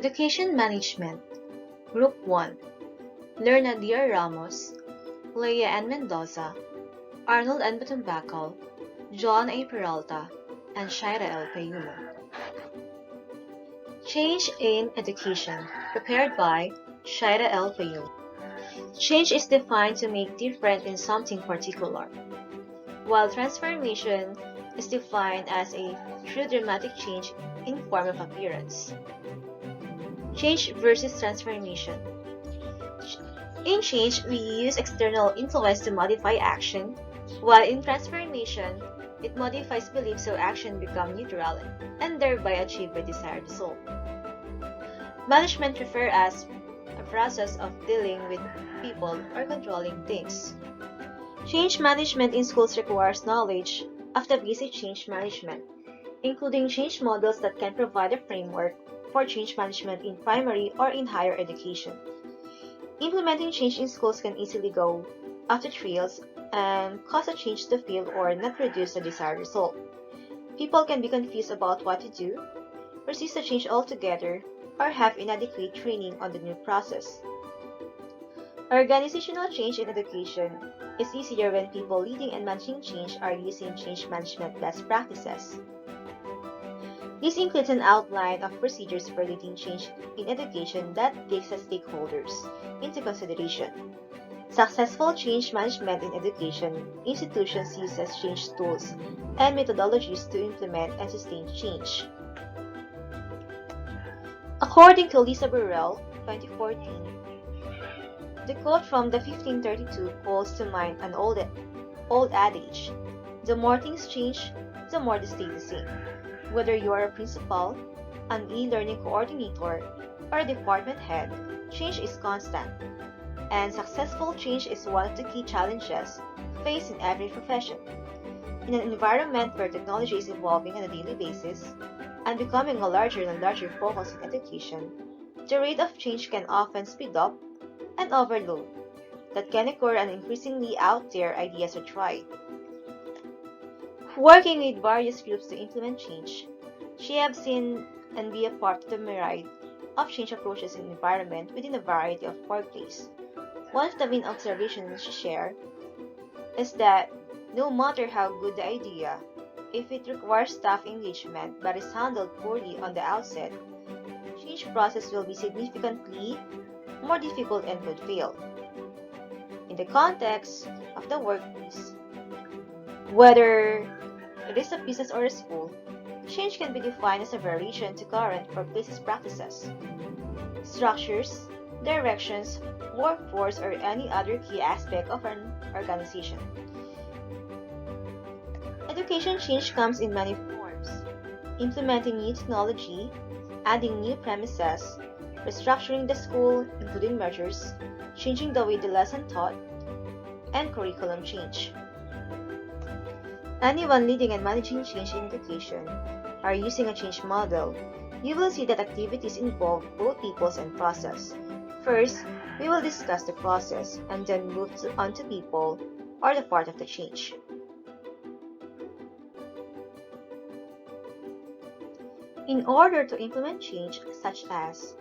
Education Management Group 1 Lerna Dier Ramos, Leia N. Mendoza, Arnold N. Batumbacal, John A. Peralta, and Shaira L. Payumo. Change in Education, prepared by Shaira L. Payumo. Change is defined to make different in something particular, while transformation is defined as a true dramatic change in form of appearance. Change versus transformation. In change, we use external influence to modify action, while in transformation, it modifies beliefs so action becomes neutral and thereby achieve the desired result. Management refers as a process of dealing with people or controlling things. Change management in schools requires knowledge of the basic change management, including change models that can provide a framework for change management in primary or in higher education. Implementing change in schools can easily go off the trails and cause a change to fail or not produce the desired result. People can be confused about what to do, resist the change altogether, or have inadequate training on the new process. Organizational change in education is easier when people leading and managing change are using change management best practices. This includes an outline of procedures for leading change in education that takes the stakeholders into consideration. Successful change management in education institutions uses change tools and methodologies to implement and sustain change. According to Lisa Burrell, 2014, the quote from the 1532 calls to mind an old adage: the more things change, the more they stay the same. Whether you are a principal, an e-learning coordinator, or a department head, change is constant, and successful change is one of the key challenges faced in every profession. In an environment where technology is evolving on a daily basis and becoming a larger and larger focus in education, the rate of change can often speed up and overload that can occur and increasingly out there ideas are tried. Working with various groups to implement change, she has seen and be a part of the myriad of change approaches in environment within a variety of workplaces. One of the main observations she shared is that no matter how good the idea, if it requires staff engagement but is handled poorly on the outset, change process will be significantly more difficult and could fail. In the context of the workplace, whether it is a business or a school, change can be defined as a variation to current workplace practices, structures, directions, workforce, or any other key aspect of an organization. Education change comes in many forms: implementing new technology, adding new premises, restructuring the school, including mergers, changing the way the lesson taught, and curriculum change. Anyone leading and managing change in education are using a change model. You will see that activities involve both peoples and process. First, we will discuss the process and then move on to people or the part of the change. In order to implement change such as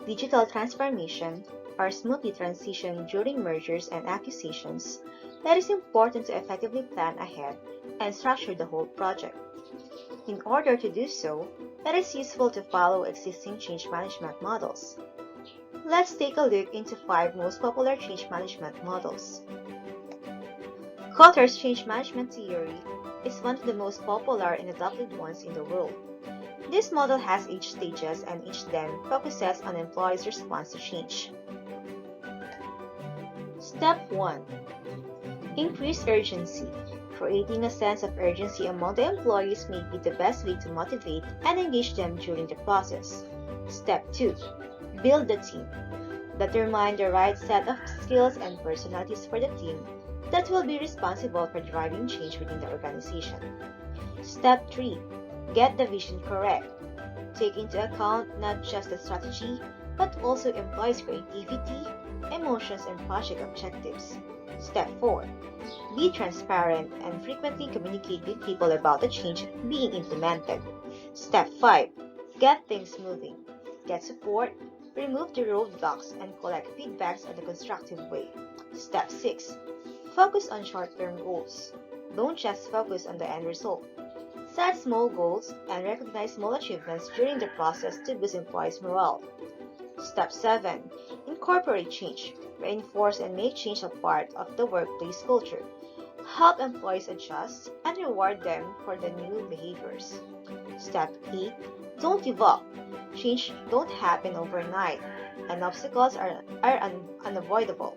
digital transformation or smoothly transition during mergers and acquisitions, it is important to effectively plan ahead and structure the whole project. In order to do so, it is useful to follow existing change management models. Let's take a look into 5 most popular change management models. Kotter's change management theory is one of the most popular and adopted ones in the world. This model has 8 stages and each then focuses on employees' response to change. Step 1. Increase urgency. Creating a sense of urgency among the employees may be the best way to motivate and engage them during the process. Step 2. Build the team. Determine the right set of skills and personalities for the team that will be responsible for driving change within the organization. Step 3. Get the vision correct. Take into account not just the strategy, but also employees' creativity, emotions, and project objectives. Step 4. Be transparent and frequently communicate with people about the change being implemented. Step 5. Get things moving. get support, remove the roadblocks, and collect feedbacks in a constructive way. Step 6. Focus on short-term goals. Don't just focus on the end result. Set small goals and recognize small achievements during the process to boost employees' morale. Step 7. Incorporate change. Reinforce and make change a part of the workplace culture. Help employees adjust and reward them for the new behaviors. Step 8. Don't give up. Change don't happen overnight, and obstacles are unavoidable.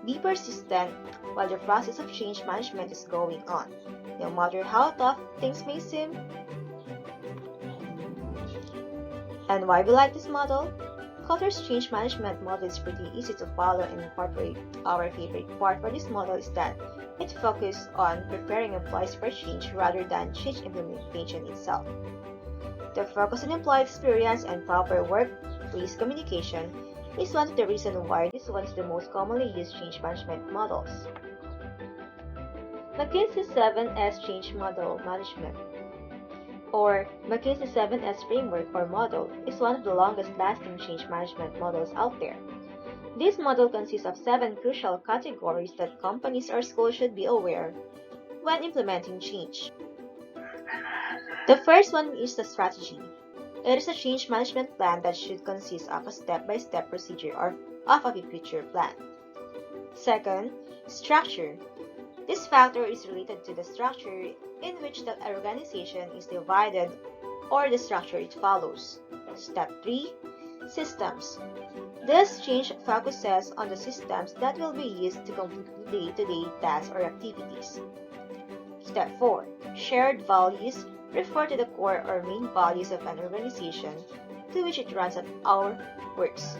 Be persistent while the process of change management is going on. No matter how tough things may seem. And why we like this model? Culture's change management model is pretty easy to follow and incorporate. Our favorite part for this model is that it focuses on preparing employees for change rather than change implementation itself. The focus on employee experience and proper workplace communication is one of the reasons why this one is the most commonly used change management models. McKinsey's 7S Change Model Management, or McKinsey 7S Framework or Model, is one of the longest-lasting change management models out there. This model consists of 7 crucial categories that companies or schools should be aware when implementing change. The first one is the strategy. It is a change management plan that should consist of a step-by-step procedure or of a future plan. Second, structure. This factor is related to the structure in which the organization is divided or the structure it follows. Step 3. Systems. This change focuses on the systems that will be used to complete day-to-day tasks or activities. Step 4. Shared values refer to the core or main values of an organization to which it runs or works.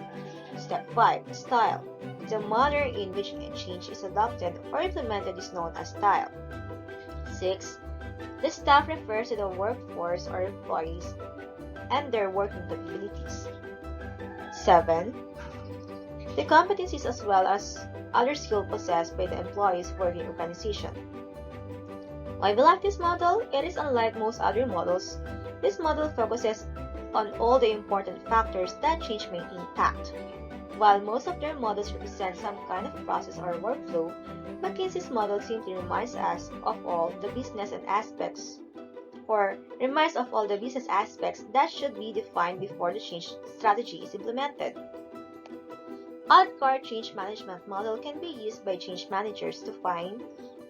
Step 5. Style. The manner in which a change is adopted or implemented is known as style. 6. The staff refers to the workforce or employees and their working capabilities. 7. The competencies as well as other skills possessed by the employees working organization. Why we like this model? It is unlike most other models. This model focuses on all the important factors that change may impact. While most of their models represent some kind of process or workflow, McKinsey's model simply reminds us of all the business aspects that should be defined before the change strategy is implemented. ADKAR change management model can be used by change managers to find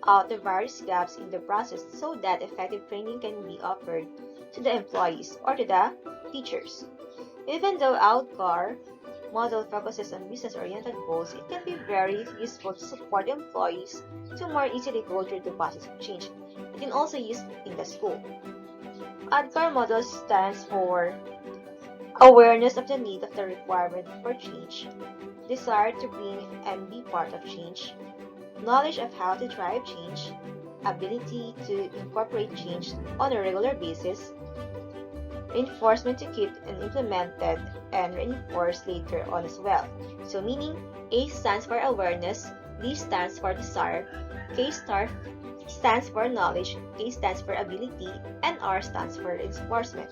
out the various gaps in the process so that effective training can be offered to the employees or to the teachers. Even though ADKAR model focuses on business-oriented goals, it can be very useful to support employees to more easily go through the process of change. It can also be used in the school. ADKAR model stands for awareness of the need of the requirement for change, desire to bring and be part of change, knowledge of how to drive change, ability to incorporate change on a regular basis, reinforcement to keep and implemented and reinforced later on as well. So meaning A stands for awareness, D stands for desire, K stands for knowledge, A stands for ability, and R stands for reinforcement.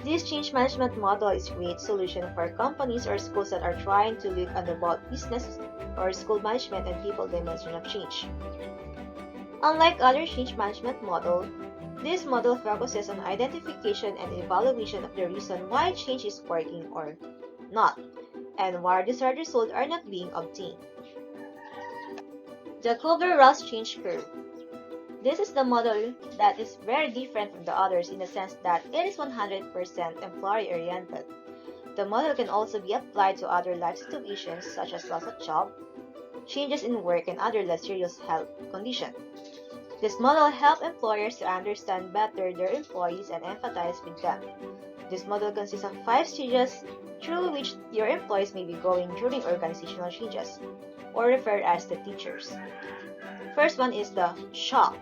This change management model is a great solution for companies or schools that are trying to look at about business or school management and people dimension of change. Unlike other change management models, this model focuses on identification and evaluation of the reason why change is working or not, and why desired results are not being obtained. The Kubler-Ross change curve. This is the model that is very different from the others in the sense that it is 100% employee-oriented. The model can also be applied to other life situations such as loss of job, changes in work, and other less serious health conditions. This model helps employers to understand better their employees and empathize with them. This model consists of 5 stages through which your employees may be going during organizational changes, or referred as the teachers. First one is the shock,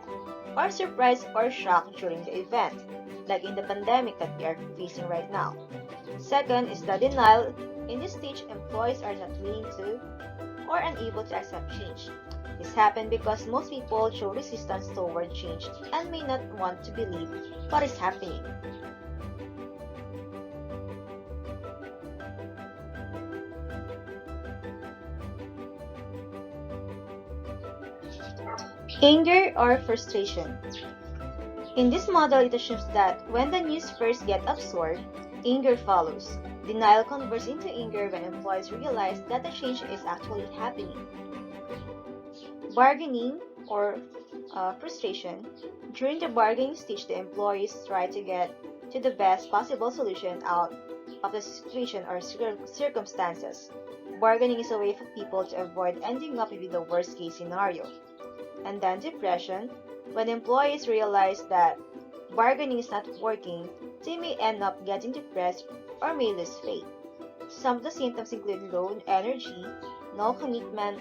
or surprise or shock during the event, like in the pandemic that we are facing right now. Second is the denial. In this stage, employees are not willing to or unable to accept change. This happens because most people show resistance toward change and may not want to believe what is happening. Anger or frustration. In this model, it assumes that when the news first gets absorbed, anger follows. Denial converts into anger when employees realize that the change is actually happening. Bargaining or frustration. During the bargaining stage, the employees try to get to the best possible solution out of the situation or circumstances. Bargaining is a way for people to avoid ending up with the worst case scenario. And then depression. When employees realize that bargaining is not working, they may end up getting depressed or may lose faith. Some of the symptoms include low energy, no commitment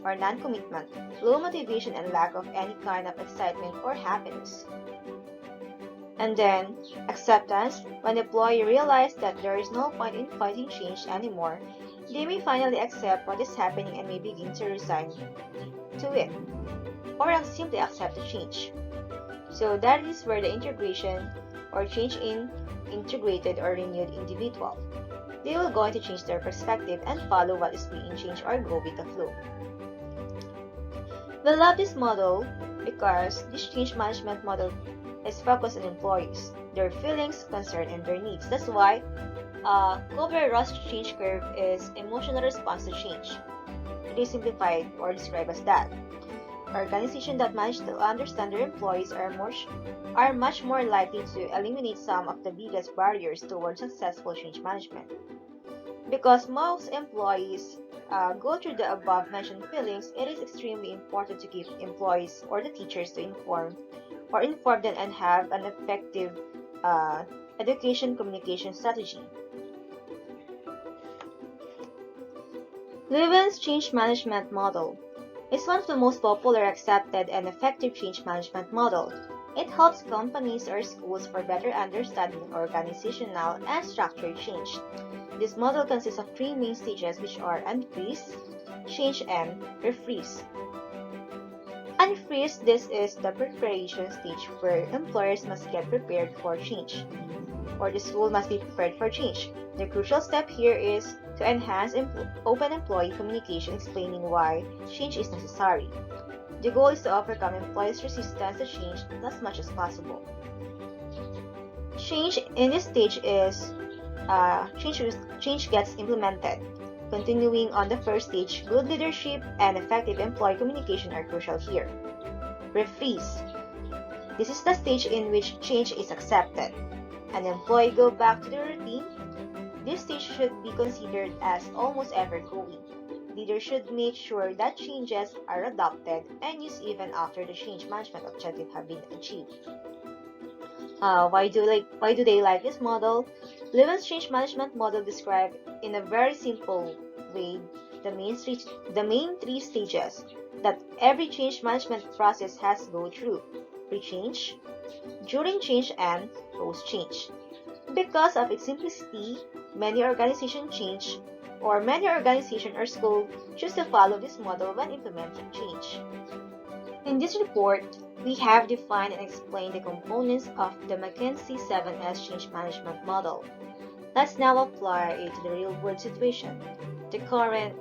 or non-commitment, low motivation and lack of any kind of excitement or happiness. And then, acceptance. When the employee realizes that there is no point in fighting change anymore, they may finally accept what is happening and may begin to resign to it, or simply accept the change. So that is where the integration or change in integrated or renewed individual. They will going to change their perspective and follow what is being changed or go with the flow. We love this model because this change management model is focused on employees, their feelings, concerns, and their needs. That's why Kubler-Ross change curve is emotional response to change. It is simplified or described as that. Organizations that manage to understand their employees are much more likely to eliminate some of the biggest barriers towards successful change management. Because most employees go through the above-mentioned feelings, it is extremely important to keep employees or the teachers to inform them and have an effective education communication strategy. Levin's change management model is one of the most popular, accepted, and effective change management model. It helps companies or schools for better understanding organizational and structural change. This model consists of three main stages, which are unfreeze, change, and refreeze. Unfreeze, this is the preparation stage where employers must get prepared for change, or the school must be prepared for change. The crucial step here is to enhance open employee communication, explaining why change is necessary. The goal is to overcome employees' resistance to change as much as possible. Change in this stage is change gets implemented. Continuing on the first stage, good leadership and effective employee communication are crucial here. Refreeze. This is the stage in which change is accepted. An employee go back to the routine. This stage should be considered as almost ever going. Leaders should make sure that changes are adopted and used even after the change management objective have been achieved. Why do they like this model? Levin's change management model describes in a very simple way the main three stages that every change management process has to go through: pre-change, during change, and post-change. Because of its simplicity, many organizations or schools choose to follow this model when implementing change. In this report, we have defined and explained the components of the McKinsey 7S change management model. Let's now apply it to the real-world situation, the current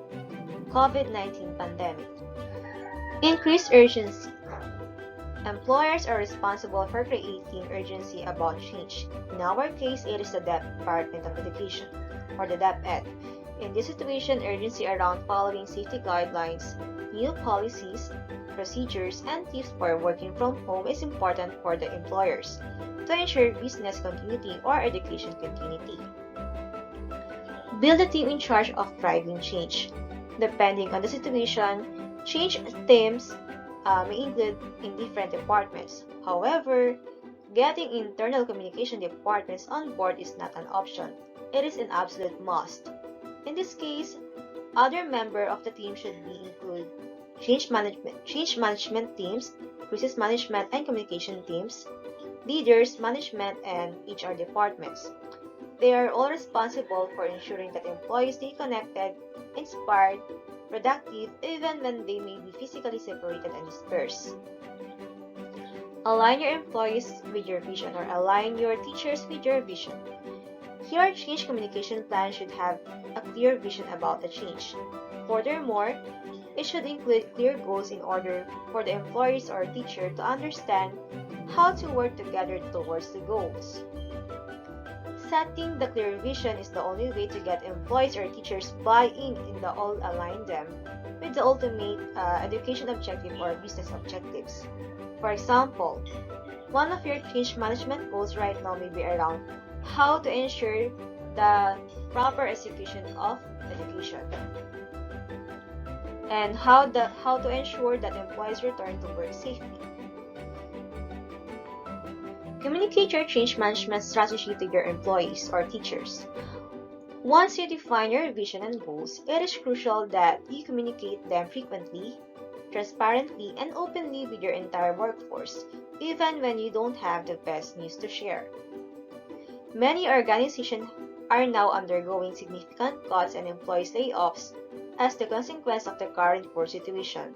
COVID-19 pandemic. Increased urgency. Employers are responsible for creating urgency about change. In our case, it is the Department of Education, or the DepEd. In this situation, urgency around following safety guidelines, new policies, procedures, and tips for working from home is important for the employers to ensure business continuity or education continuity. Build a team in charge of driving change. Depending on the situation, change themes may include in different departments. However, getting internal communication departments on board is not an option. It is an absolute must. In this case, other members of the team should include change management teams, crisis management and communication teams, leaders, management, and HR departments. They are all responsible for ensuring that employees stay connected, inspired, productive, even when they may be physically separated and dispersed. Align your employees with your vision, or align your teachers with your vision. Your change communication plan should have a clear vision about the change. Furthermore, It should include clear goals in order for the employees or teacher to understand how to work together towards the goals. Setting the clear vision is the only way to get employees or teachers buy-in and all align them with the ultimate education objective or business objectives. For example, one of your change management goals right now may be around how to ensure the proper execution of education and how to ensure that employees return to work safely. Communicate your change management strategy to your employees or teachers. Once you define your vision and goals, it is crucial that you communicate them frequently, transparently, and openly with your entire workforce, even when you don't have the best news to share. Many organizations are now undergoing significant cuts and employee layoffs as the consequence of the current poor situation.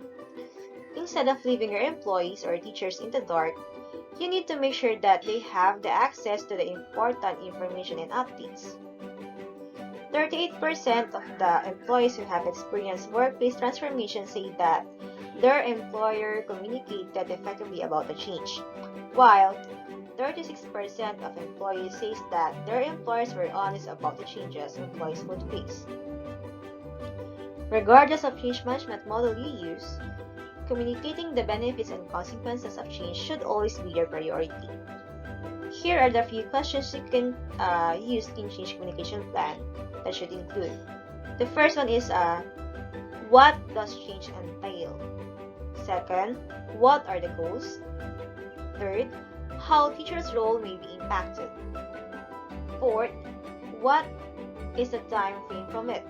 Instead of leaving your employees or teachers in the dark, you need to make sure that they have the access to the important information and updates. 38% of the employees who have experienced workplace transformation say that their employer communicated effectively about the change, while 36% of employees says that their employers were honest about the changes employees would face. Regardless of change management model you use, communicating the benefits and consequences of change should always be your priority. Here are the few questions you can use in change communication plan that should include. The first one is, what does change entail? Second, what are the goals? Third, how teachers' role may be impacted. Fourth, what is the time frame from it?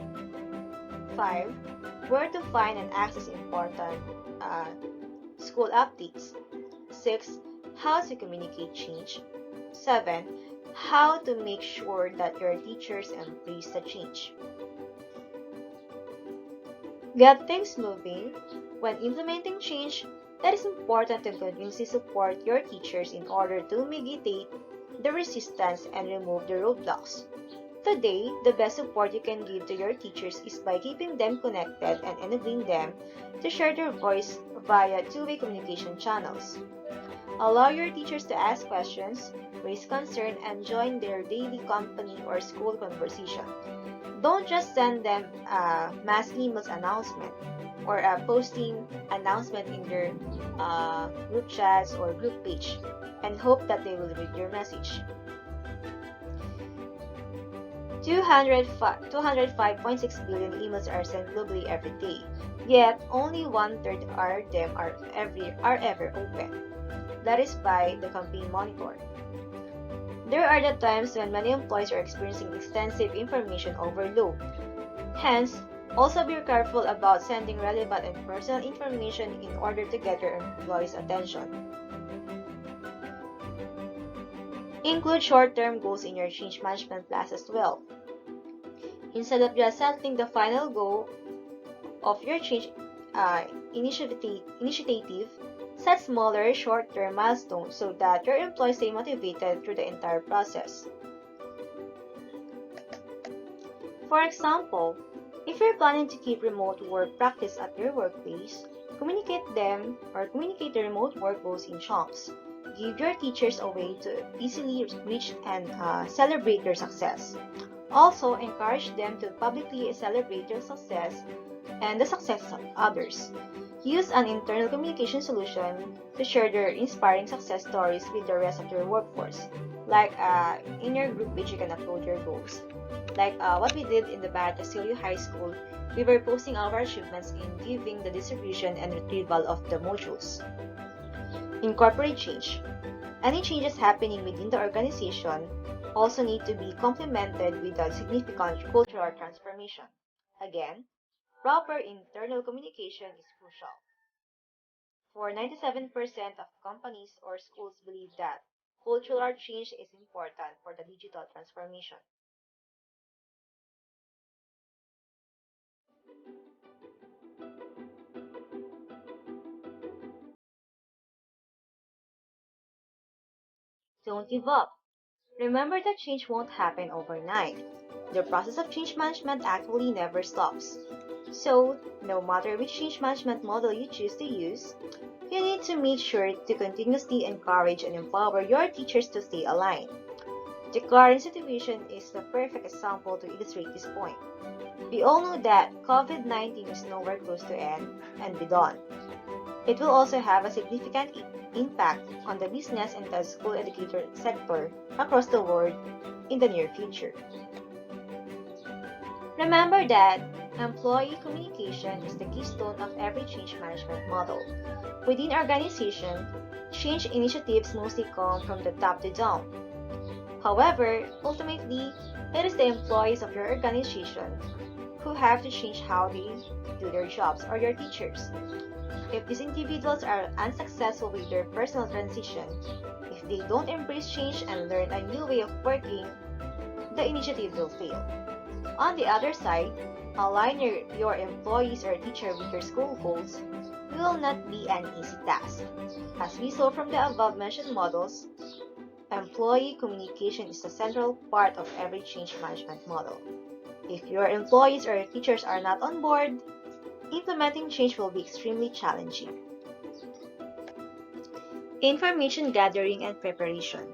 5. Where to find and access important school updates. 6. How to communicate change. 7. How to make sure that your teachers embrace the change. Get things moving. When implementing change, it is important to continuously support your teachers in order to mitigate the resistance and remove the roadblocks. Today, the best support you can give to your teachers is by keeping them connected and enabling them to share their voice via two-way communication channels. Allow your teachers to ask questions, raise concern, and join their daily company or school conversation. Don't just send them a mass emails announcement or a posting announcement in their group chats or group page and hope that they will read your message. 205.6 billion emails are sent globally every day, yet only one-third of them are ever open. That is by the campaign monitor. There are the times when many employees are experiencing extensive information overload. Hence, also be careful about sending relevant and personal information in order to get your employees' attention. Include short-term goals in your change management plans as well. Instead of just settling the final goal of your change initiative, set smaller, short-term milestones so that your employees stay motivated through the entire process. For example, if you're planning to keep remote work practice at your workplace, communicate the remote work goals in chunks. Give your teachers a way to easily reach and celebrate their success. Also, encourage them to publicly celebrate their success and the success of others. Use an internal communication solution to share their inspiring success stories with the rest of your workforce. Like in your group page, you can upload your goals. Like what we did in the Batassilio High School, we were posting our achievements in giving the distribution and retrieval of the modules. Incorporate change. Any changes happening within the organization also need to be complemented with a significant cultural transformation. Again, proper internal communication is crucial. For 97% of companies or schools believe that cultural change is important for the digital transformation. Don't give up. Remember that change won't happen overnight. The process of change management actually never stops. So, no matter which change management model you choose to use, you need to make sure to continuously encourage and empower your teachers to stay aligned. The current situation is the perfect example to illustrate this point. We all know that COVID-19 is nowhere close to end and be done. It will also have a significant impact on the business and the school educator sector across the world in the near future. Remember that employee communication is the keystone of every change management model. Within organization, change initiatives mostly come from the top to down. However, ultimately, it is the employees of your organization who have to change how they do their jobs, or your teachers. If these individuals are unsuccessful with their personal transition, if they don't embrace change and learn a new way of working, the initiative will fail. On the other side, aligning your employees or teacher with your school goals will not be an easy task. As we saw from the above mentioned models, employee communication is a central part of every change management model. If your employees or teachers are not on board, implementing change will be extremely challenging. Information gathering and preparation.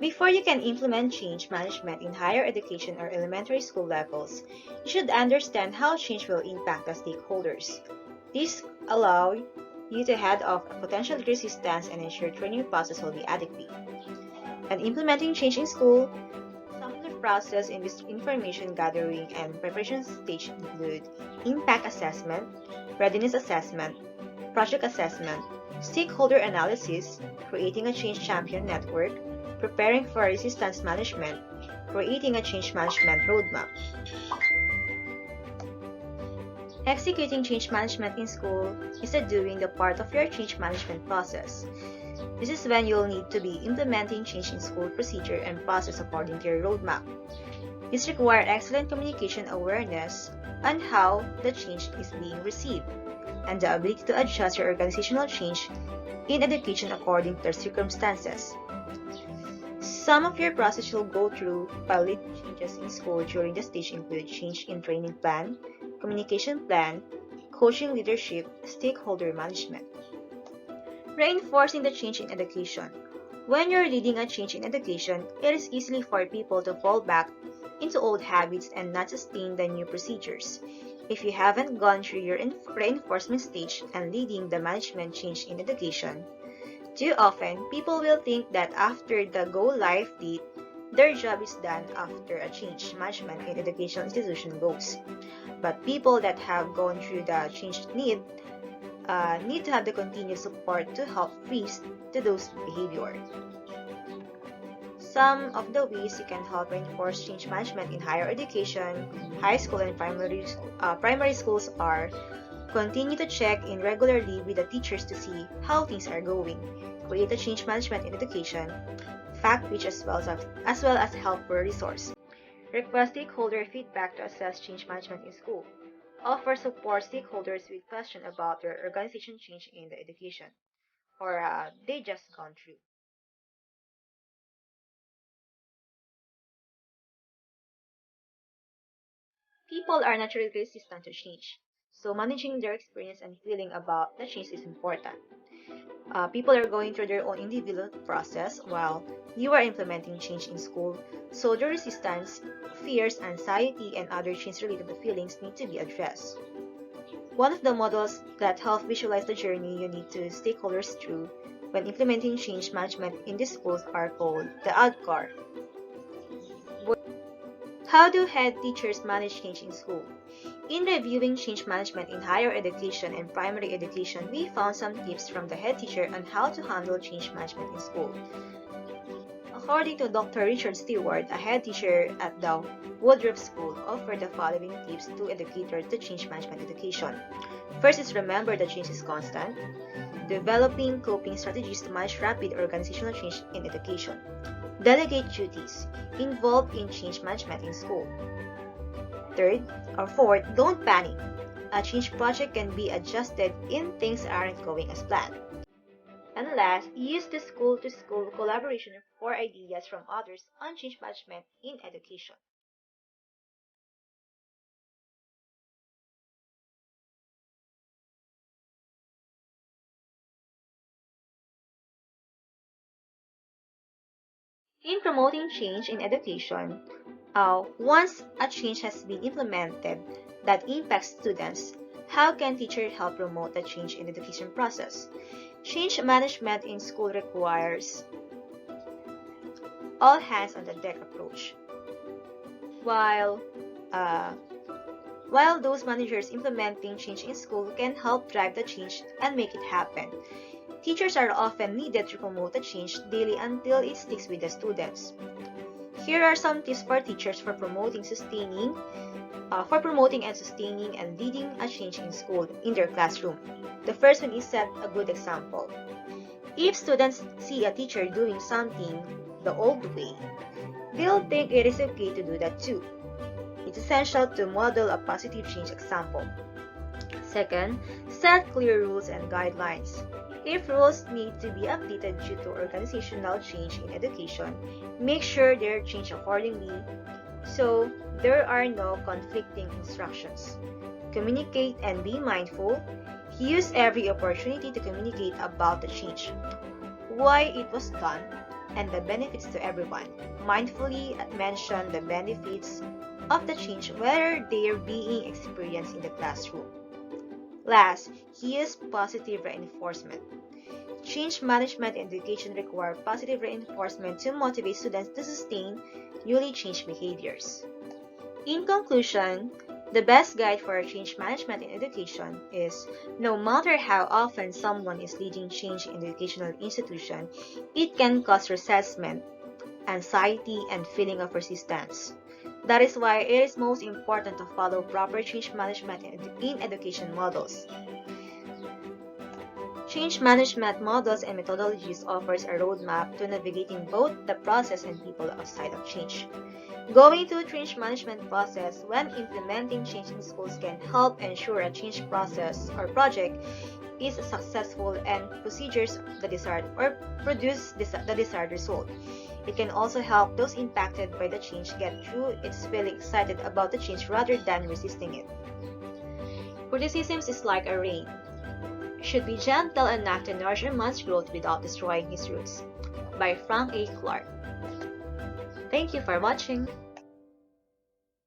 Before you can implement change management in higher education or elementary school levels, you should understand how change will impact the stakeholders. This allows you to head off potential resistance and ensure training process will be adequate. And implementing change in school, some of the process in this information gathering and preparation stage include impact assessment, readiness assessment, project assessment, stakeholder analysis, creating a change champion network, preparing for resistance management, creating a change management roadmap. Executing change management in school is doing the part of your change management process. This is when you'll need to be implementing change in school procedure and process according to your roadmap. This requires excellent communication awareness on how the change is being received, and the ability to adjust your organizational change in education according to the circumstances. Some of your process you'll go through while leading changes in school during the stage include change in training plan, communication plan, coaching leadership, stakeholder management. Reinforcing the change in education. When you're leading a change in education, it is easy for people to fall back into old habits and not sustain the new procedures. If you haven't gone through your reinforcement stage and leading the management change in education, too often people will think that after the go-live date, their job is done after a change management in educational institution goes. But people that have gone through the change need to have the continued support to help freeze to those behavior. Some of the ways you can help reinforce change management in higher education, high school and primary schools are: continue to check in regularly with the teachers to see how things are going, create a change management in education, fact page as well as help for resource, request stakeholder feedback to assess change management in school, offer support stakeholders with questions about their organization change in the education, or they just gone through. People are naturally resistant to change, so managing their experience and feeling about the change is important. People are going through their own individual process while you are implementing change in school, so the resistance, fears, anxiety, and other change-related feelings need to be addressed. One of the models that help visualize the journey you need to stakeholders through when implementing change management in the schools are called the ADCAR. How do head teachers manage change in school? In reviewing change management in higher education and primary education, we found some tips from the head teacher on how to handle change management in school. According to Dr. Richard Stewart, a head teacher at the Woodruff School, offered the following tips to educators to change management education. First is remember that change is constant. Developing coping strategies to manage rapid organizational change in education. Delegate duties involved in change management in school. Third or fourth, don't panic. A change project can be adjusted if things aren't going as planned. And last, use the school-to-school collaboration for ideas from others on change management in education. In promoting change in education, once a change has been implemented that impacts students, how can teachers help promote the change in the education process? Change management in school requires all hands on the deck approach. While uh, while those managers implementing change in school can help drive the change and make it happen, teachers are often needed to promote the change daily until it sticks with the students. Here are some tips for teachers for promoting and sustaining and leading a change in school in their classroom. The first one is set a good example. If students see a teacher doing something the old way, they'll think it is okay to do that too. It's essential to model a positive change example. Second, set clear rules and guidelines. If rules need to be updated due to organizational change in education, make sure they're changed accordingly so there are no conflicting instructions. Communicate and be mindful. Use every opportunity to communicate about the change, why it was done, and the benefits to everyone. Mindfully mention the benefits of the change, whether they are being experienced in the classroom. Last, use positive reinforcement. Change management and education require positive reinforcement to motivate students to sustain newly changed behaviors. In conclusion, the best guide for change management in education is no matter how often someone is leading change in the educational institution, it can cause resentment, anxiety, and feeling of resistance. That is why it is most important to follow proper change management in education models. Change management models and methodologies offers a roadmap to navigating both the process and people outside of change. Going through change management process when implementing change in schools can help ensure a change process or project is successful and procedures produce the desired result. It can also help those impacted by the change get through its feeling excited about the change rather than resisting it. Criticisms is like a rain. Should be gentle enough to nourish a man's growth without destroying his roots. By Frank A. Clark. Thank you for watching.